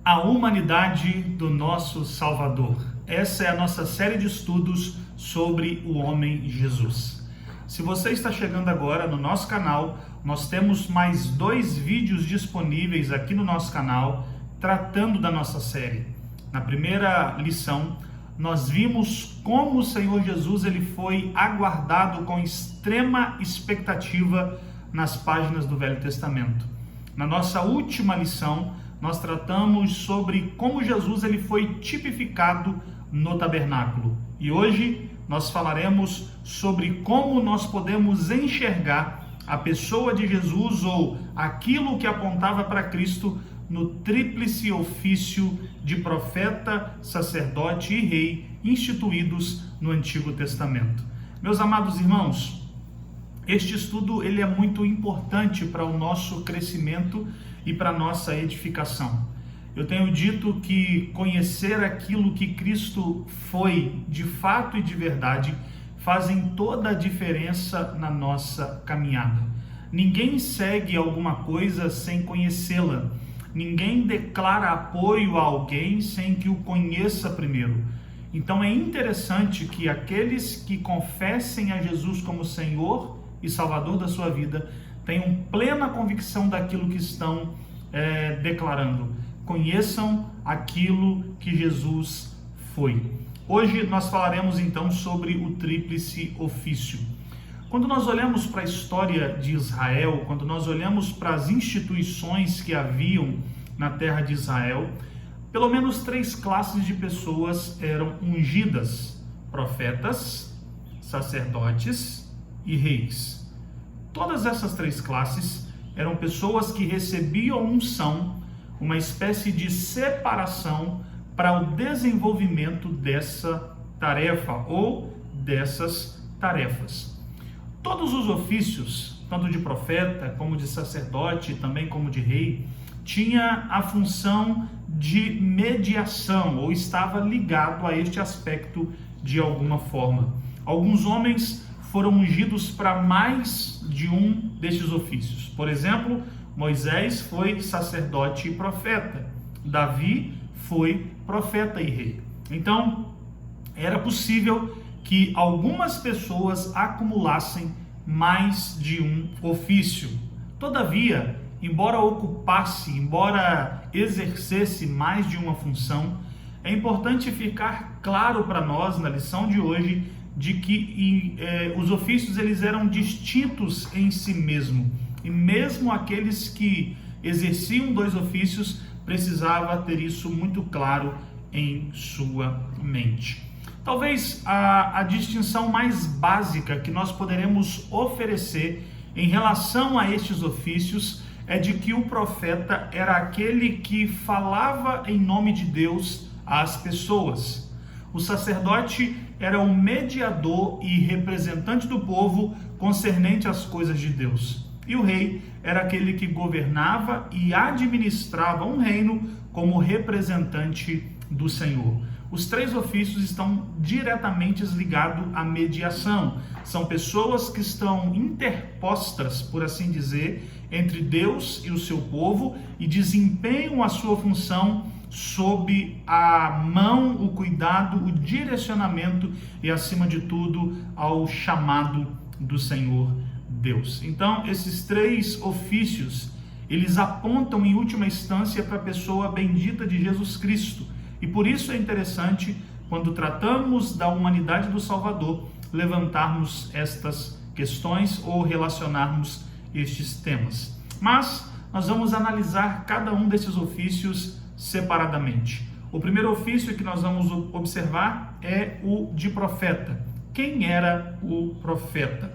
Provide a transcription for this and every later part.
A humanidade do nosso Salvador. Essa é a nossa série de estudos sobre o homem Jesus. Se você está chegando agora no nosso canal, nós temos mais 2 vídeos disponíveis aqui no nosso canal tratando da nossa série. Na primeira lição, nós vimos como o Senhor Jesus ele foi aguardado com extrema expectativa nas páginas do Velho Testamento. Na nossa última lição, nós tratamos sobre como Jesus ele foi tipificado no tabernáculo. E hoje nós falaremos sobre como nós podemos enxergar a pessoa de Jesus ou aquilo que apontava para Cristo no tríplice ofício de profeta, sacerdote e rei instituídos no Antigo Testamento. Meus amados irmãos, este estudo ele é muito importante para o nosso crescimento e para a nossa edificação. Eu tenho dito que conhecer aquilo que Cristo foi de fato e de verdade fazem toda a diferença na nossa caminhada. Ninguém segue alguma coisa sem conhecê-la. Ninguém declara apoio a alguém sem que o conheça primeiro. Então é interessante que aqueles que confessem a Jesus como Senhor e Salvador da sua vida tenham plena convicção daquilo que estão declarando. Conheçam aquilo que Jesus foi. Hoje nós falaremos então sobre o tríplice ofício. Quando nós olhamos para a história de Israel, quando nós olhamos para as instituições que haviam na terra de Israel, pelo menos 3 classes de pessoas eram ungidas: profetas, sacerdotes e reis. Todas essas 3 classes eram pessoas que recebiam unção, uma espécie de separação para o desenvolvimento dessa tarefa ou dessas tarefas. Todos os ofícios, tanto de profeta como de sacerdote, também como de rei, tinha a função de mediação ou estava ligado a este aspecto de alguma forma. Alguns homens foram ungidos para mais de um destes ofícios. Por exemplo, Moisés foi sacerdote e profeta. Davi foi profeta e rei. Então, era possível que algumas pessoas acumulassem mais de um ofício. Todavia, embora exercesse mais de uma função, é importante ficar claro para nós na lição de hoje de que os ofícios eles eram distintos em si mesmo. E mesmo aqueles que exerciam 2 ofícios precisava ter isso muito claro em sua mente. Talvez a distinção mais básica que nós poderemos oferecer em relação a estes ofícios é de que o profeta era aquele que falava em nome de Deus às pessoas. O sacerdote era o mediador e representante do povo concernente às coisas de Deus. E o rei era aquele que governava e administrava um reino como representante do Senhor. Os 3 ofícios estão diretamente ligados à mediação. São pessoas que estão interpostas, por assim dizer, entre Deus e o seu povo e desempenham a sua função sob a mão, o cuidado, o direcionamento e, acima de tudo, ao chamado do Senhor Deus. Então, esses 3 ofícios, eles apontam em última instância para a pessoa bendita de Jesus Cristo. E por isso é interessante, quando tratamos da humanidade do Salvador, levantarmos estas questões ou relacionarmos estes temas. Mas nós vamos analisar cada um desses ofícios separadamente. O primeiro ofício que nós vamos observar é o de profeta. Quem era o profeta?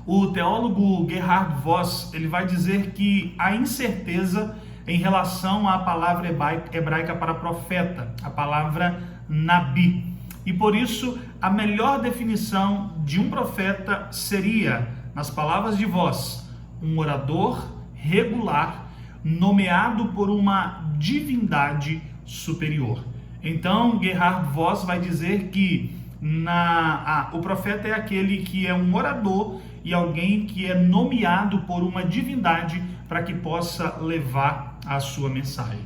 O teólogo Gerhard Voss ele vai dizer que há incerteza em relação à palavra hebraica para profeta, a palavra nabi. E por isso, a melhor definição de um profeta seria, nas palavras de Voss, um orador regular, nomeado por uma divindade superior. Então, Gerhard Voss vai dizer que o profeta é aquele que é um orador e alguém que é nomeado por uma divindade para que possa levar a sua mensagem.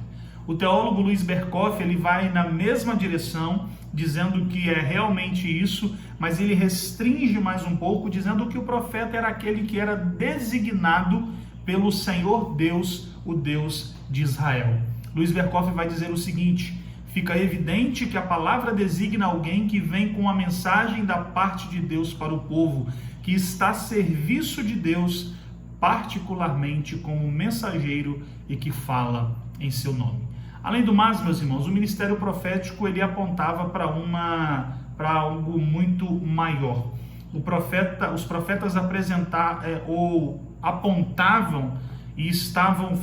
O teólogo Luiz Berkoff, ele vai na mesma direção, dizendo que é realmente isso, mas ele restringe mais um pouco, dizendo que o profeta era aquele que era designado pelo Senhor Deus, o Deus de Israel. Luiz Berkoff vai dizer o seguinte: fica evidente que a palavra designa alguém que vem com a mensagem da parte de Deus para o povo, que está a serviço de Deus, particularmente como mensageiro e que fala em seu nome. Além do mais, meus irmãos, o ministério profético ele apontava para algo muito maior. Os profetas apontavam e estavam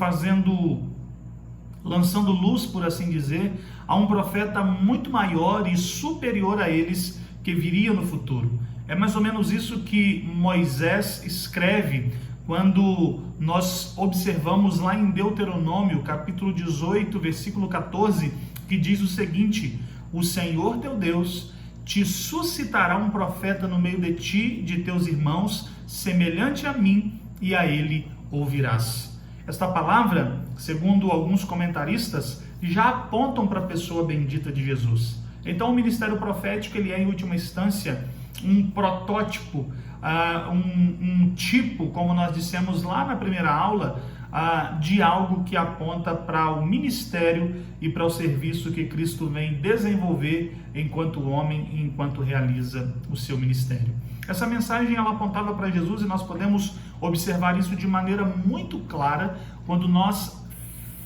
lançando luz, por assim dizer, a um profeta muito maior e superior a eles que viria no futuro. É mais ou menos isso que Moisés escreve quando nós observamos lá em Deuteronômio, capítulo 18, versículo 14, que diz o seguinte: o Senhor teu Deus te suscitará um profeta no meio de ti, de teus irmãos, semelhante a mim, e a ele ouvirás. Esta palavra, segundo alguns comentaristas, já apontam para a pessoa bendita de Jesus. Então o ministério profético ele é, em última instância, um protótipo, um tipo, como nós dissemos lá na primeira aula, de algo que aponta para o ministério e para o serviço que Cristo vem desenvolver enquanto homem e enquanto realiza o seu ministério. Essa mensagem ela apontava para Jesus e nós podemos observar isso de maneira muito clara quando nós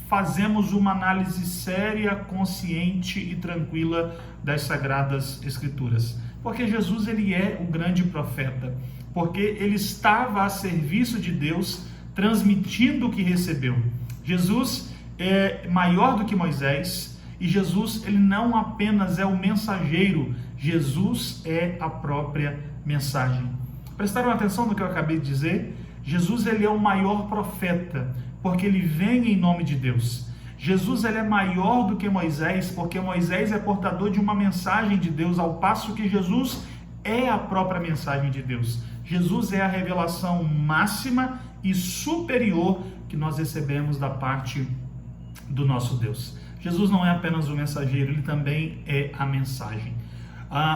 fazemos uma análise séria, consciente e tranquila das Sagradas Escrituras. Porque Jesus ele é o grande profeta, porque ele estava a serviço de Deus, transmitindo o que recebeu. Jesus é maior do que Moisés e Jesus ele não apenas é o mensageiro, Jesus é a própria mensagem. Prestaram atenção no que eu acabei de dizer? Jesus ele é o maior profeta, porque ele vem em nome de Deus. Jesus ele é maior do que Moisés, porque Moisés é portador de uma mensagem de Deus, ao passo que Jesus é a própria mensagem de Deus. Jesus é a revelação máxima e superior que nós recebemos da parte do nosso Deus. Jesus não é apenas o mensageiro, ele também é a mensagem.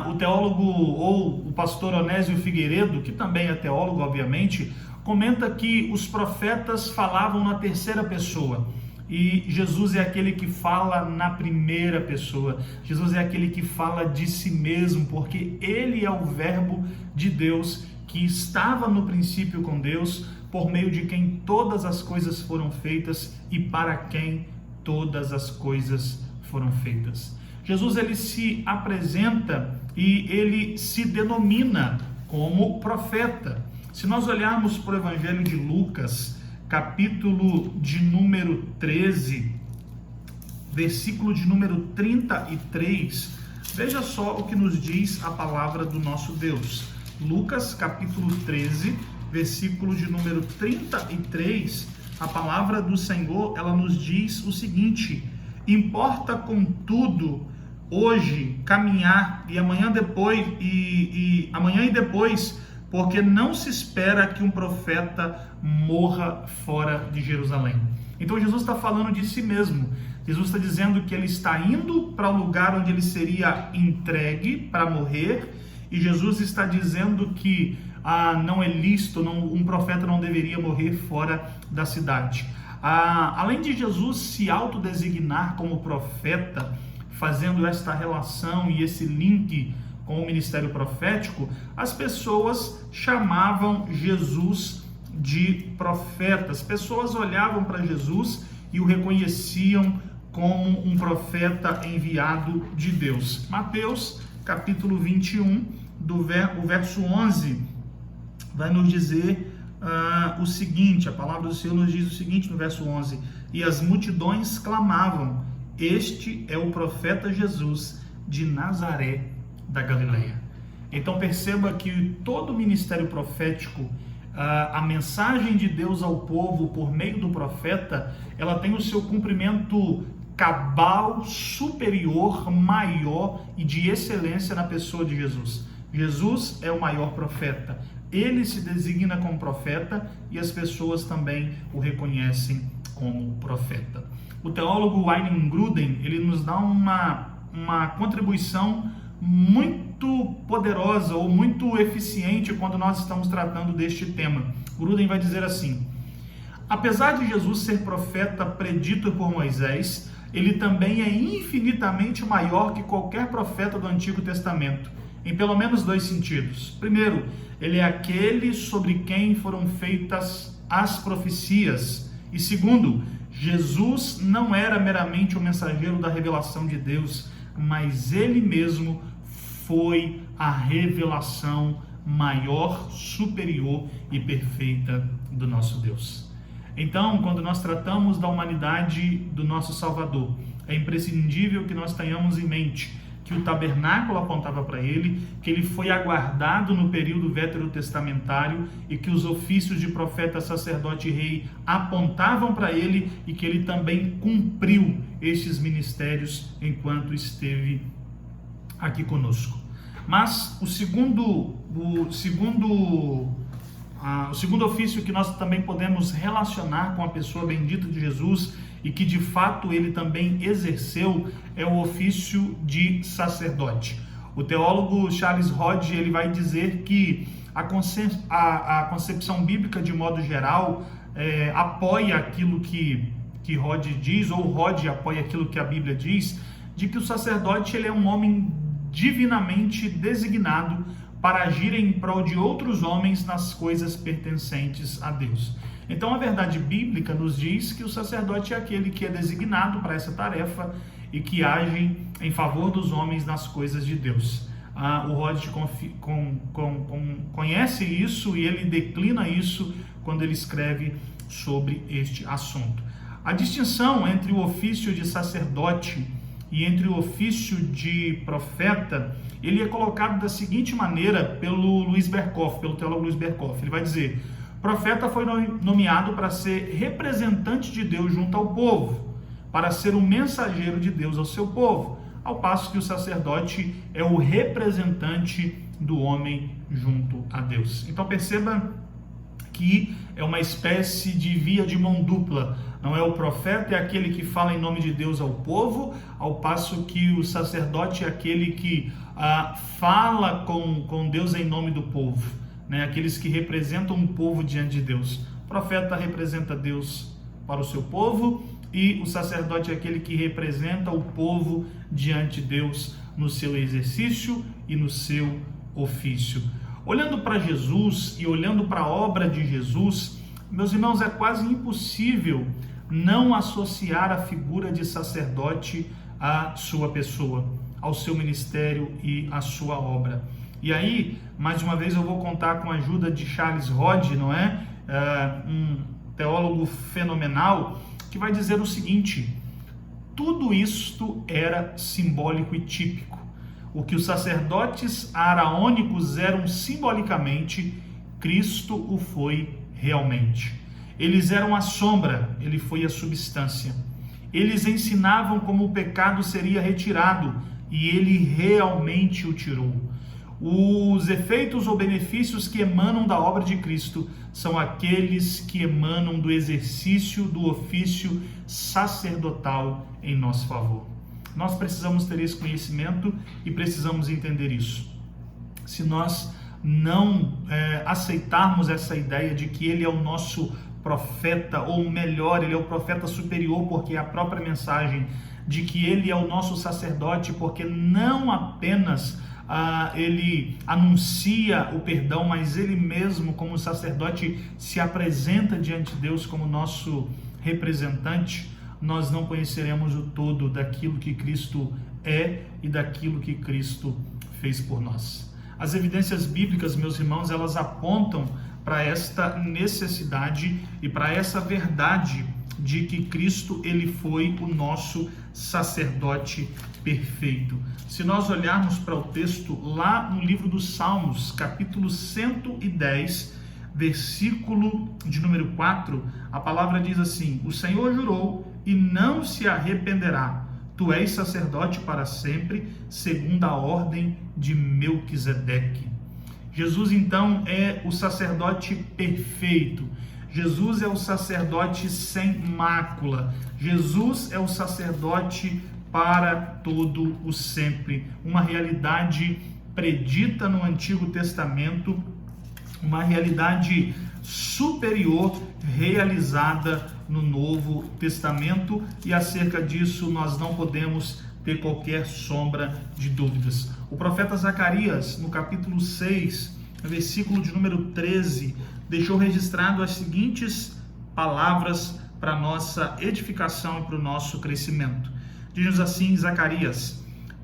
O teólogo ou o pastor Onésio Figueiredo, que também é teólogo, obviamente, comenta que os profetas falavam na terceira pessoa. E Jesus é aquele que fala na primeira pessoa. Jesus é aquele que fala de si mesmo, porque ele é o verbo de Deus que estava no princípio com Deus, por meio de quem todas as coisas foram feitas e para quem todas as coisas foram feitas. Jesus ele se apresenta e ele se denomina como profeta. Se nós olharmos para o Evangelho de Lucas, capítulo de número 13, versículo de número 33, veja só o que nos diz a palavra do nosso Deus. Lucas, capítulo 13, versículo de número 33, a palavra do Senhor, ela nos diz o seguinte: importa contudo hoje caminhar e amanhã e depois, porque não se espera que um profeta morra fora de Jerusalém. Então Jesus está falando de si mesmo. Jesus está dizendo que ele está indo para o lugar onde ele seria entregue para morrer, e Jesus está dizendo que não é lícito, um profeta não deveria morrer fora da cidade. Além de Jesus se autodesignar como profeta, fazendo esta relação e esse link com o ministério profético, as pessoas chamavam Jesus de profeta. As pessoas olhavam para Jesus e o reconheciam como um profeta enviado de Deus. Mateus, capítulo 21, o verso 11, vai nos dizer o seguinte, a palavra do Senhor nos diz o seguinte no verso 11: e as multidões clamavam: este é o profeta Jesus de Nazaré da Galileia. Então perceba que todo o ministério profético, a mensagem de Deus ao povo por meio do profeta, ela tem o seu cumprimento cabal, superior, maior e de excelência na pessoa de Jesus. Jesus é o maior profeta. Ele se designa como profeta e as pessoas também o reconhecem como profeta. O teólogo Wayne Grudem, ele nos dá uma contribuição muito poderosa ou muito eficiente quando nós estamos tratando deste tema. Grudem vai dizer assim: apesar de Jesus ser profeta predito por Moisés, ele também é infinitamente maior que qualquer profeta do Antigo Testamento, em pelo menos dois sentidos. Primeiro, ele é aquele sobre quem foram feitas as profecias. E segundo, Jesus não era meramente o mensageiro da revelação de Deus, mas ele mesmo foi a revelação maior, superior e perfeita do nosso Deus. Então, quando nós tratamos da humanidade do nosso Salvador, é imprescindível que nós tenhamos em mente que o tabernáculo apontava para ele, que ele foi aguardado no período veterotestamentário e que os ofícios de profeta, sacerdote e rei apontavam para ele e que ele também cumpriu estes ministérios enquanto esteve aqui conosco. Mas o segundo ofício que nós também podemos relacionar com a pessoa bendita de Jesus e que de fato ele também exerceu é o ofício de sacerdote. O teólogo Charles Hodge, ele vai dizer que a concepção bíblica de modo geral apoia aquilo que Hodge diz, ou Hodge apoia aquilo que a Bíblia diz, de que o sacerdote ele é um homem divinamente designado para agir em prol de outros homens nas coisas pertencentes a Deus. Então a verdade bíblica nos diz que o sacerdote é aquele que é designado para essa tarefa e que age em favor dos homens nas coisas de Deus. O Hodge conhece isso e ele declina isso quando ele escreve sobre este assunto. A distinção entre o ofício de sacerdote e entre o ofício de profeta, ele é colocado da seguinte maneira pelo teólogo Luiz Berkhoff. Ele vai dizer: profeta foi nomeado para ser representante de Deus junto ao povo, para ser um mensageiro de Deus ao seu povo, ao passo que o sacerdote é o representante do homem junto a Deus. Então perceba que é uma espécie de via de mão dupla. Não é o profeta, é aquele que fala em nome de Deus ao povo, ao passo que o sacerdote é aquele que fala com Deus em nome do povo, né? Aqueles que representam o povo diante de Deus. O profeta representa Deus para o seu povo e o sacerdote é aquele que representa o povo diante de Deus no seu exercício e no seu ofício. Olhando para Jesus e olhando para a obra de Jesus, meus irmãos, é quase impossível não associar a figura de sacerdote à sua pessoa, ao seu ministério e à sua obra. E aí, mais uma vez, eu vou contar com a ajuda de Charles Hodge, não é? Um teólogo fenomenal, que vai dizer o seguinte: tudo isto era simbólico e típico. O que os sacerdotes araônicos eram simbolicamente, Cristo o foi realmente. Eles eram a sombra, ele foi a substância. Eles ensinavam como o pecado seria retirado e ele realmente o tirou. Os efeitos ou benefícios que emanam da obra de Cristo são aqueles que emanam do exercício do ofício sacerdotal em nosso favor. Nós precisamos ter esse conhecimento e precisamos entender isso. Se nós não aceitarmos essa ideia de que ele é o nosso profeta, ou melhor, ele é o profeta superior, porque é a própria mensagem de que ele é o nosso sacerdote, porque não apenas ele anuncia o perdão, mas ele mesmo, como sacerdote, se apresenta diante de Deus como nosso representante, nós não conheceremos o todo daquilo que Cristo é e daquilo que Cristo fez por nós. As evidências bíblicas, meus irmãos, elas apontam para esta necessidade e para essa verdade de que Cristo ele foi o nosso sacerdote perfeito. Se nós olharmos para o texto lá no livro dos Salmos, capítulo 110, versículo de número 4, a palavra diz assim: o Senhor jurou e não se arrependerá. Tu és sacerdote para sempre, segundo a ordem de Melquisedeque. Jesus, então, é o sacerdote perfeito. Jesus é o sacerdote sem mácula. Jesus é o sacerdote para todo o sempre. Uma realidade predita no Antigo Testamento, uma realidade superior realizada no Novo Testamento, e acerca disso nós não podemos ter qualquer sombra de dúvidas. O profeta Zacarias, no capítulo 6, versículo de número 13, deixou registrado as seguintes palavras para nossa edificação e para o nosso crescimento. Diz assim Zacarias: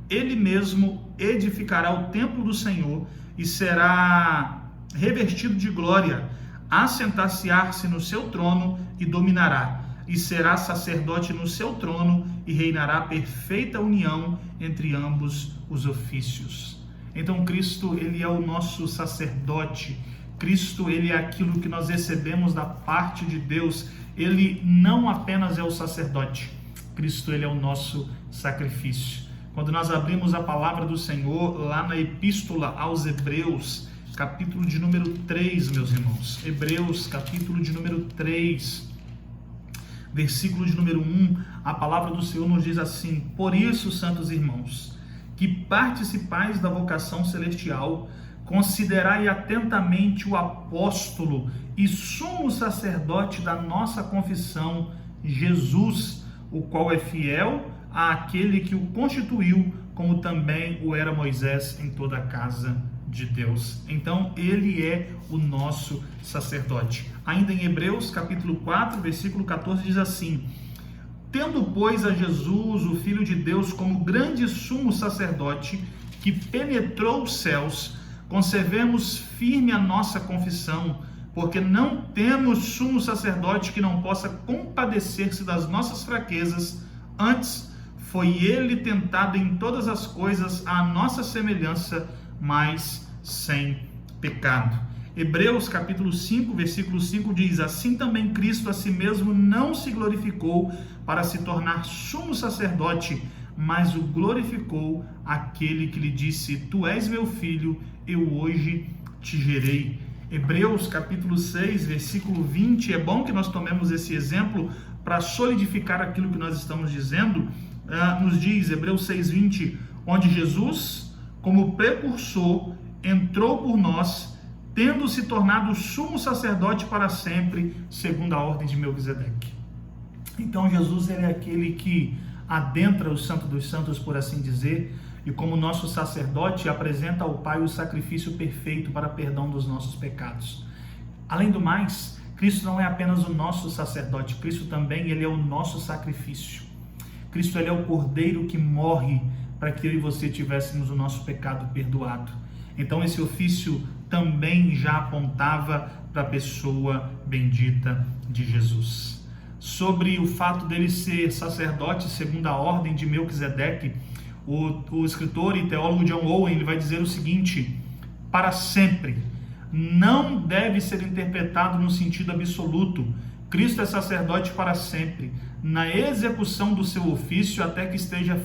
ele mesmo edificará o templo do Senhor e será revestido de glória, assentar-se-á-se no seu trono e dominará, e será sacerdote no seu trono e reinará perfeita união entre ambos os ofícios. Então Cristo, ele é o nosso sacerdote. Cristo, ele é aquilo que nós recebemos da parte de Deus. Ele não apenas é o sacerdote, Cristo, ele é o nosso sacrifício. Quando nós abrimos a palavra do Senhor lá na Epístola aos Hebreus, capítulo de número 3, meus irmãos, Hebreus, capítulo de número 3, versículo de número 1, a palavra do Senhor nos diz assim: por isso, santos irmãos, que participais da vocação celestial, considerai atentamente o apóstolo e sumo sacerdote da nossa confissão, Jesus, o qual é fiel àquele que o constituiu, como também o era Moisés em toda a casa de Deus. Então, ele é o nosso sacerdote. Ainda em Hebreus, capítulo 4, versículo 14, diz assim: tendo, pois, a Jesus, o Filho de Deus, como grande sumo sacerdote, que penetrou os céus, conservemos firme a nossa confissão, porque não temos sumo sacerdote que não possa compadecer-se das nossas fraquezas, antes foi ele tentado em todas as coisas à nossa semelhança, mas sem pecado. Hebreus capítulo 5, versículo 5 diz: assim também Cristo a si mesmo não se glorificou para se tornar sumo sacerdote, mas o glorificou aquele que lhe disse: tu és meu filho, eu hoje te gerei. Hebreus capítulo 6, versículo 20, é bom que nós tomemos esse exemplo para solidificar aquilo que nós estamos dizendo. Nos diz, Hebreus 6, 20, onde Jesus, como precursor, entrou por nós, tendo se tornado sumo sacerdote para sempre, segundo a ordem de Melquisedeque. Então Jesus, ele é aquele que adentra o Santo dos Santos, por assim dizer, e como nosso sacerdote apresenta ao Pai o sacrifício perfeito para perdão dos nossos pecados. Além do mais, Cristo não é apenas o nosso sacerdote, Cristo também, ele é o nosso sacrifício. Cristo, ele é o Cordeiro que morre para que eu e você tivéssemos o nosso pecado perdoado. Então esse ofício também já apontava para a pessoa bendita de Jesus. Sobre o fato dele ser sacerdote segundo a ordem de Melquisedeque, o escritor e teólogo John Owen, ele vai dizer o seguinte: para sempre, não deve ser interpretado no sentido absoluto. Cristo é sacerdote para sempre, na execução do seu ofício até que esteja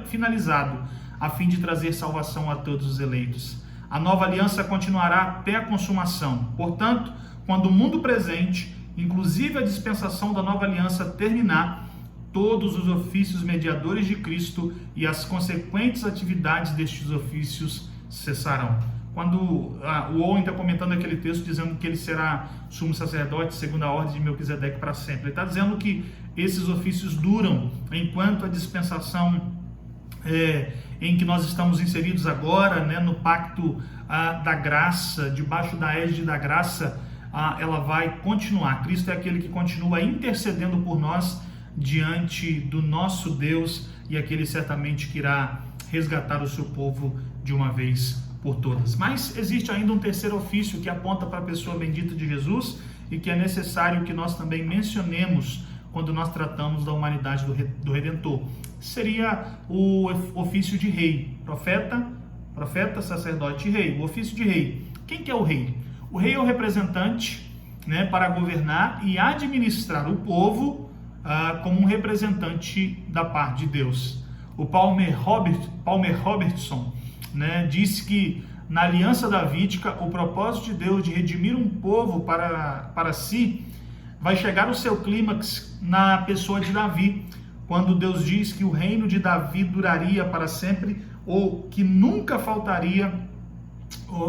finalizado, a fim de trazer salvação a todos os eleitos. A nova aliança continuará até a consumação. Portanto, quando o mundo presente, inclusive a dispensação da nova aliança, terminar, todos os ofícios mediadores de Cristo e as consequentes atividades destes ofícios cessarão. Quando o Owen está comentando aquele texto dizendo que ele será sumo sacerdote segundo a ordem de Melquisedeque para sempre, ele está dizendo que esses ofícios duram enquanto a dispensação em que nós estamos inseridos agora, né, no pacto da graça, debaixo da égide da graça, ela vai continuar. Cristo é aquele que continua intercedendo por nós diante do nosso Deus, e aquele certamente que irá resgatar o seu povo de uma vez por todas. Mas existe ainda um terceiro ofício que aponta para a pessoa bendita de Jesus e que é necessário que nós também mencionemos quando nós tratamos da humanidade do Redentor. Seria o ofício de rei, profeta, sacerdote e rei. O ofício de rei. Quem que é o rei? O rei é o representante, né, para governar e administrar o povo como um representante da parte de Deus. O Palmer Robertson, né, disse que na aliança davídica o propósito de Deus de redimir um povo para si vai chegar o seu clímax na pessoa de Davi, quando Deus diz que o reino de Davi duraria para sempre, ou que nunca faltaria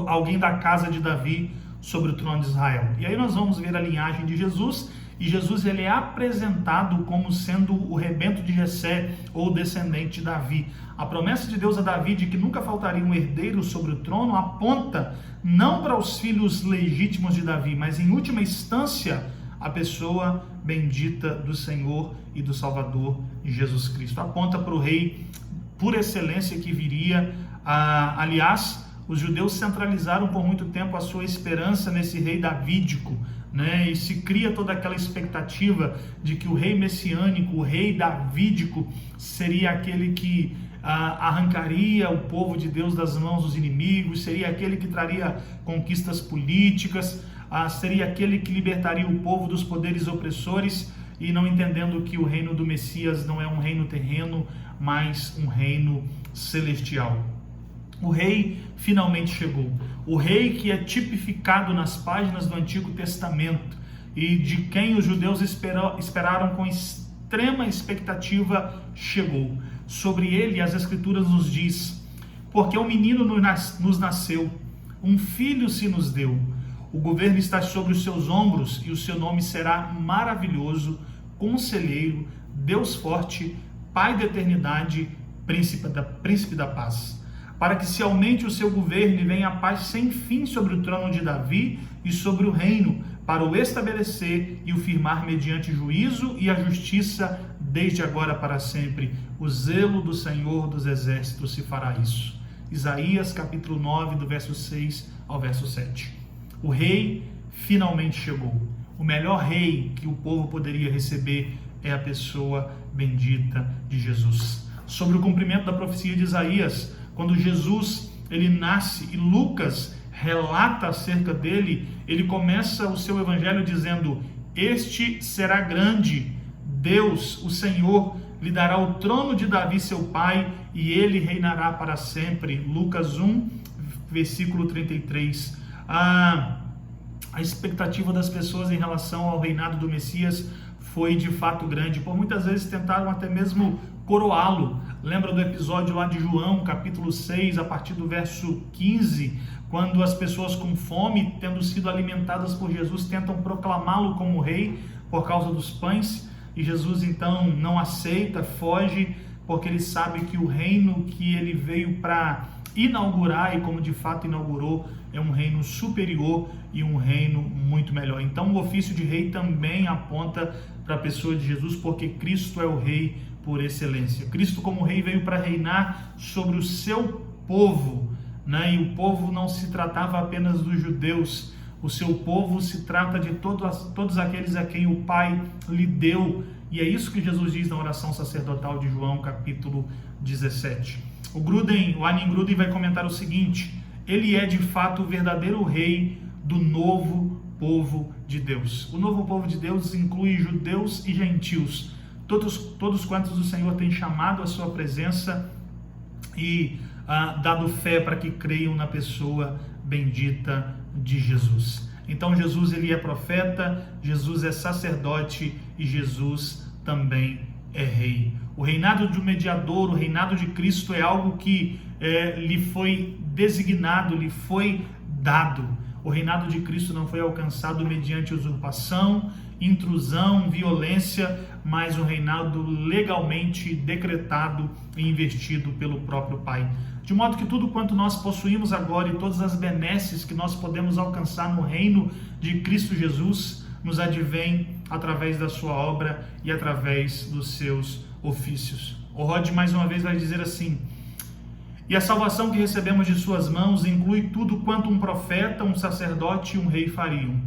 alguém da casa de Davi sobre o trono de Israel. E aí nós vamos ver a linhagem de Jesus, e Jesus ele é apresentado como sendo o rebento de Jessé, ou descendente de Davi. A promessa de Deus a Davi de que nunca faltaria um herdeiro sobre o trono aponta não para os filhos legítimos de Davi, mas em última instância a pessoa bendita do Senhor e do Salvador Jesus Cristo. Aponta para o rei por excelência que viria. Aliás, os judeus centralizaram por muito tempo a sua esperança nesse rei davídico, né? E se cria toda aquela expectativa de que o rei messiânico, o rei davídico, seria aquele que arrancaria o povo de Deus das mãos dos inimigos, seria aquele que traria conquistas políticas, seria aquele que libertaria o povo dos poderes opressores, e não entendendo que o reino do Messias não é um reino terreno, mas um reino celestial. O rei finalmente chegou. O rei que é tipificado nas páginas do Antigo Testamento e de quem os judeus esperaram com extrema expectativa, chegou. Sobre ele as Escrituras nos diz: porque um menino nos nasceu, um filho se nos deu, o governo está sobre os seus ombros e o seu nome será maravilhoso, conselheiro, Deus forte, Pai da eternidade, príncipe da paz. Para que se aumente o seu governo e venha a paz sem fim sobre o trono de Davi e sobre o reino, para o estabelecer e o firmar mediante juízo e a justiça desde agora para sempre. O zelo do Senhor dos exércitos se fará isso. Isaías capítulo 9, do verso 6 ao verso 7. O rei finalmente chegou. O melhor rei que o povo poderia receber é a pessoa bendita de Jesus. Sobre o cumprimento da profecia de Isaías, quando Jesus ele nasce e Lucas relata acerca dele, ele começa o seu evangelho dizendo: este será grande, Deus, o Senhor, lhe dará o trono de Davi seu pai, e ele reinará para sempre. Lucas 1, versículo 33. A expectativa das pessoas em relação ao reinado do Messias foi de fato grande. Por muitas vezes tentaram até mesmo coroá-lo. Lembra do episódio lá de João, capítulo 6, a partir do verso 15, quando as pessoas com fome, tendo sido alimentadas por Jesus, tentam proclamá-lo como rei por causa dos pães, e Jesus então não aceita, foge, porque ele sabe que o reino que ele veio para inaugurar, e como de fato inaugurou, é um reino superior e um reino muito melhor. Então o ofício de rei também aponta para a pessoa de Jesus, porque Cristo é o rei por excelência. Cristo como rei veio para reinar sobre o seu povo, né? E o povo não se tratava apenas dos judeus, o seu povo se trata de todos aqueles a quem o Pai lhe deu, e é isso que Jesus diz na oração sacerdotal de João, capítulo 17. O Anin Gruden vai comentar o seguinte: ele é de fato o verdadeiro rei do novo povo de Deus. O novo povo de Deus inclui judeus e gentios, todos quantos o Senhor tem chamado à sua presença e dado fé para que creiam na pessoa bendita de Jesus. Então Jesus ele é profeta, Jesus é sacerdote e Jesus também é rei. O reinado do mediador, o reinado de Cristo é algo que lhe foi designado, lhe foi dado. O reinado de Cristo não foi alcançado mediante usurpação, intrusão, violência, mas um reinado legalmente decretado e investido pelo próprio Pai. De modo que tudo quanto nós possuímos agora e todas as benesses que nós podemos alcançar no reino de Cristo Jesus nos advém através da sua obra e através dos seus ofícios. O Rod mais uma vez vai dizer assim: e a salvação que recebemos de suas mãos inclui tudo quanto um profeta, um sacerdote e um rei fariam.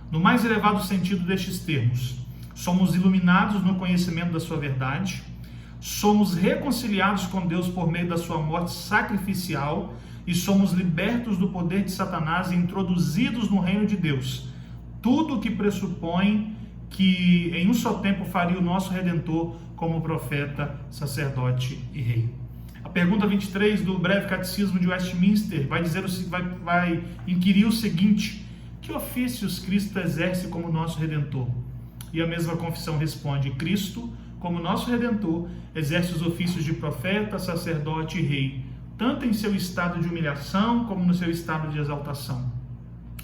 No mais elevado sentido destes termos, somos iluminados no conhecimento da sua verdade, somos reconciliados com Deus por meio da sua morte sacrificial e somos libertos do poder de Satanás e introduzidos no reino de Deus. Tudo o que pressupõe que em um só tempo faria o nosso Redentor como profeta, sacerdote e rei. A pergunta 23 do breve catecismo de Westminster vai inquirir o seguinte: que ofícios Cristo exerce como nosso Redentor? E a mesma confissão responde: Cristo, como nosso Redentor, exerce os ofícios de profeta, sacerdote e rei, tanto em seu estado de humilhação como no seu estado de exaltação.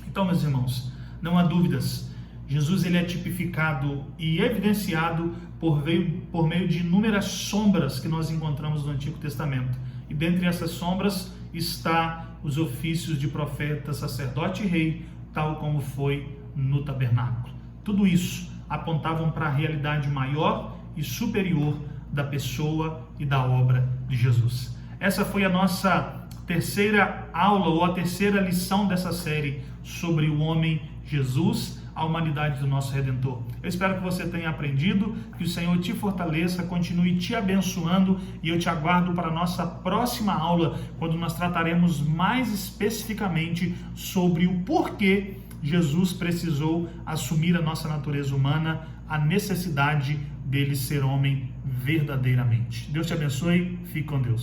Então, meus irmãos, não há dúvidas, Jesus ele é tipificado e evidenciado por meio de inúmeras sombras que nós encontramos no Antigo Testamento. E dentre essas sombras está os ofícios de profeta, sacerdote e rei, tal como foi no tabernáculo. Tudo isso apontavam para a realidade maior e superior da pessoa e da obra de Jesus. Essa foi a nossa terceira aula ou a terceira lição dessa série sobre o homem Jesus, a humanidade do nosso Redentor. Eu espero que você tenha aprendido, que o Senhor te fortaleça, continue te abençoando, e eu te aguardo para a nossa próxima aula, quando nós trataremos mais especificamente sobre o porquê Jesus precisou assumir a nossa natureza humana, a necessidade dele ser homem verdadeiramente. Deus te abençoe, fique com Deus.